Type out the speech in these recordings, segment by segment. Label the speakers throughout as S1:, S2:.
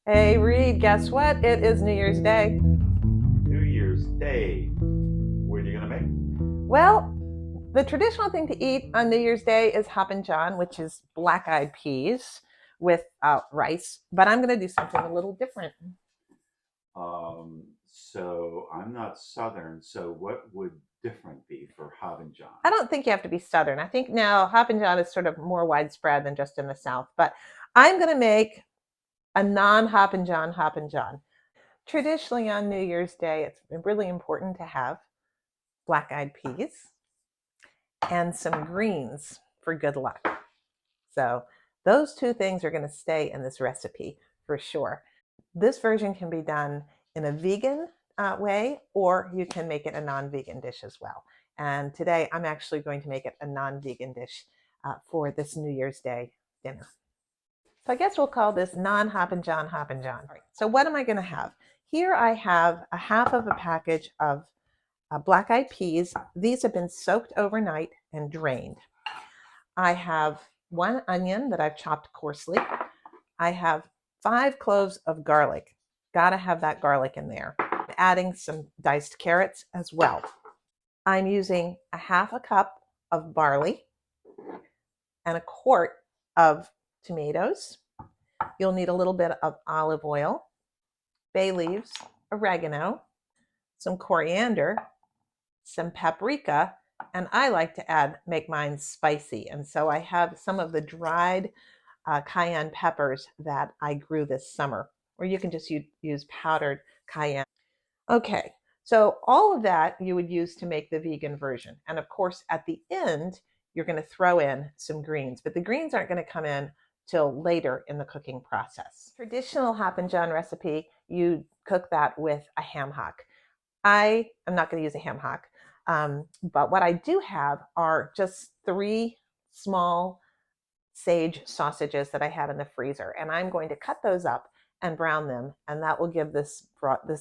S1: Hey Reed, guess what? It is New Year's Day.
S2: New Year's Day. What are you gonna make?
S1: Well, the traditional thing to eat on New Year's Day is hoppin' john, which is black-eyed peas with rice. But I'm going to do something a little different.
S2: So I'm not Southern. So what would different be for Hobbin John?
S1: I don't think you have to be Southern. I think now hoppin' john is sort of more widespread than just in the South. But I'm going to make a non-hoppin' john hoppin' john. Traditionally on New Year's Day, it's really important to have black-eyed peas and some greens for good luck. So those two things are going to stay in this recipe for sure. This version can be done in a vegan way, or you can make it a non-vegan dish as well. And today I'm actually going to make it a non-vegan dish for this New Year's Day dinner. So I guess we'll call this non-Hoppin' John Hoppin' John. Right. So what am I going to have? Here I have a half of a package of black-eyed peas. These have been soaked overnight and drained. I have one onion that I've chopped coarsely. I have 5 cloves of garlic. Gotta have that garlic in there. Adding some diced carrots as well. I'm using a half a cup of barley and a quart of tomatoes. You'll need a little bit of olive oil, bay leaves, oregano, some coriander, some paprika, and I like to make mine spicy. And so I have some of the dried cayenne peppers that I grew this summer, or you can just use powdered cayenne. Okay, so all of that you would use to make the vegan version. And of course, at the end, you're going to throw in some greens, but the greens aren't going to come in till later in the cooking process. Traditional Hoppin' John recipe, you cook that with a ham hock. I am not going to use a ham hock, but what I do have are just 3 small sage sausages that I had in the freezer, and I'm going to cut those up and brown them, and that will give this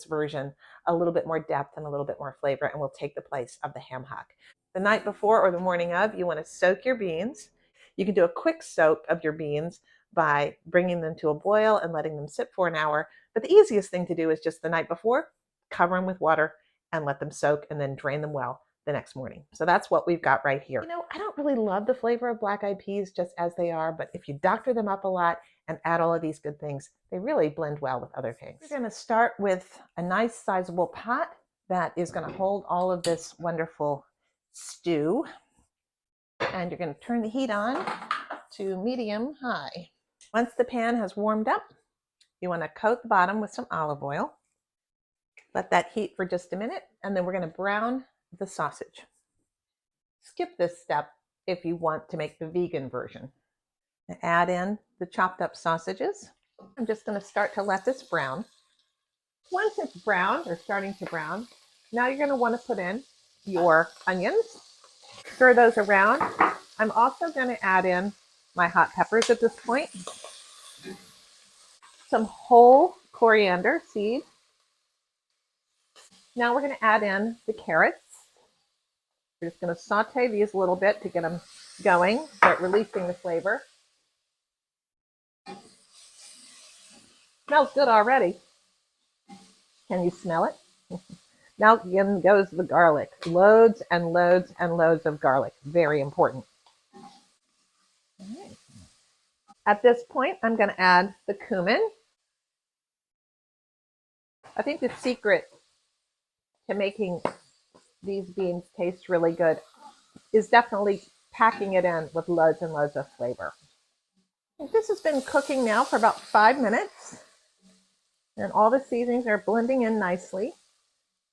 S1: version a little bit more depth and a little bit more flavor, and will take the place of the ham hock. The night before or the morning of, you want to soak your beans. You can do a quick soak of your beans by bringing them to a boil and letting them sit for an hour. But the easiest thing to do is just the night before, cover them with water and let them soak, and then drain them well the next morning. So that's what we've got right here. I don't really love the flavor of black-eyed peas just as they are, but if you doctor them up a lot and add all of these good things, they really blend well with other things. We're going to start with a nice sizable pot that is going to hold all of this wonderful stew. And you're going to turn the heat on to medium high. Once the pan has warmed up, you want to coat the bottom with some olive oil. Let that heat for just a minute, and then we're going to brown the sausage. Skip this step if you want to make the vegan version. Add in the chopped up sausages. I'm just going to start to let this brown. Once it's browned or starting to brown, now you're going to want to put in your onions. Stir those around. I'm also going to add in my hot peppers at this point, some whole coriander seed. Now we're going to add in the carrots. We're just going to saute these a little bit to get them going, start releasing the flavor. Smells good already. Can you smell it? Now in goes the garlic. Loads and loads and loads of garlic. Very important. Right. At this point, I'm going to add the cumin. I think the secret to making these beans taste really good is definitely packing it in with loads and loads of flavor. This has been cooking now for about 5 minutes, and all the seasonings are blending in nicely.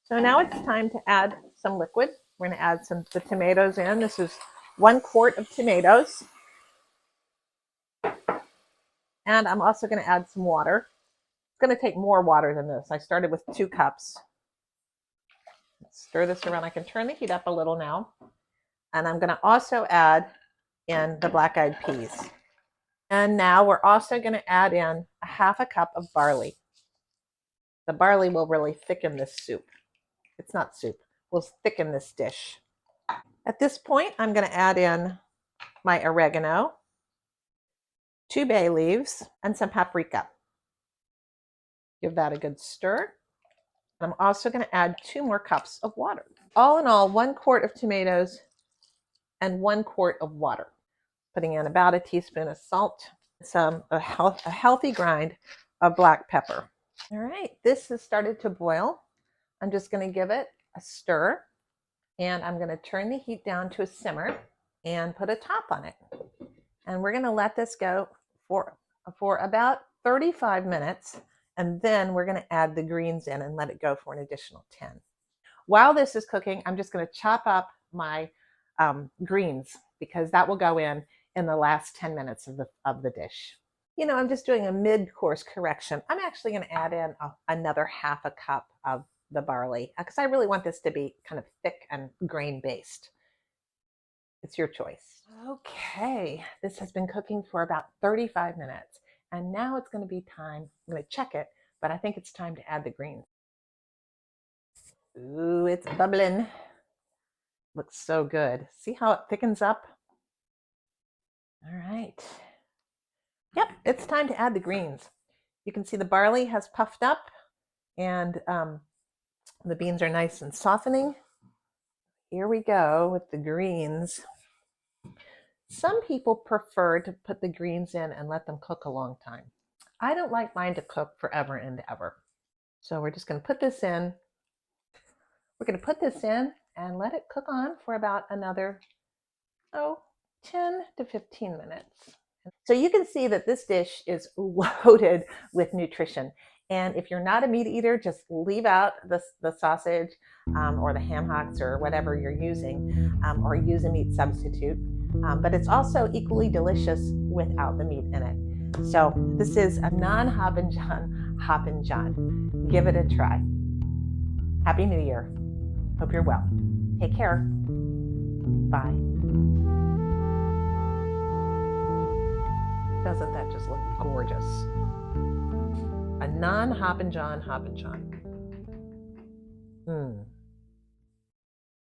S1: So now it's time to add some liquid. We're going to add the tomatoes in. This is 1 quart of tomatoes. And I'm also going to add some water. It's going to take more water than this. I started with 2 cups. Stir this around. I can turn the heat up a little now. And I'm going to also add in the black-eyed peas. And now we're also going to add in a half a cup of barley. The barley will really thicken this soup. It's not soup. Will thicken this dish. At this point, I'm going to add in my oregano, 2 bay leaves, and some paprika. Give that a good stir. I'm also going to add 2 more cups of water. All in all, 1 quart of tomatoes and 1 quart of water. Putting in about a teaspoon of salt, a healthy grind of black pepper. All right, this has started to boil. I'm just going to give it a stir, and I'm going to turn the heat down to a simmer and put a top on it. And we're going to let this go for about 35 minutes, and then we're going to add the greens in and let it go for an additional 10. While this is cooking, I'm just going to chop up my greens because that will go in the last 10 minutes of the dish. I'm just doing a mid-course correction. I'm actually going to add in another half a cup of the barley because I really want this to be kind of thick and grain-based. It's your choice. Okay, this has been cooking for about 35 minutes, and now it's going to be time. I'm going to check it, but I think it's time to add the greens. Ooh, it's bubbling. Looks so good. See how it thickens up? All right. Yep, it's time to add the greens. You can see the barley has puffed up, and the beans are nice and softening. Here we go with the greens. Some people prefer to put the greens in and let them cook a long time. I don't like mine to cook forever and ever. So we're just going to put this in. We're going to put this in and let it cook on for about another 10 to 15 minutes. So you can see that this dish is loaded with nutrition. And if you're not a meat eater, just leave out the sausage or the ham hocks or whatever you're using, or use a meat substitute. But it's also equally delicious without the meat in it. So this is a non-Hoppin' John Hoppin' John. Give it a try. Happy New Year. Hope you're well. Take care. Bye. Doesn't that just look gorgeous? A non-Hoppin' John Hoppin' John.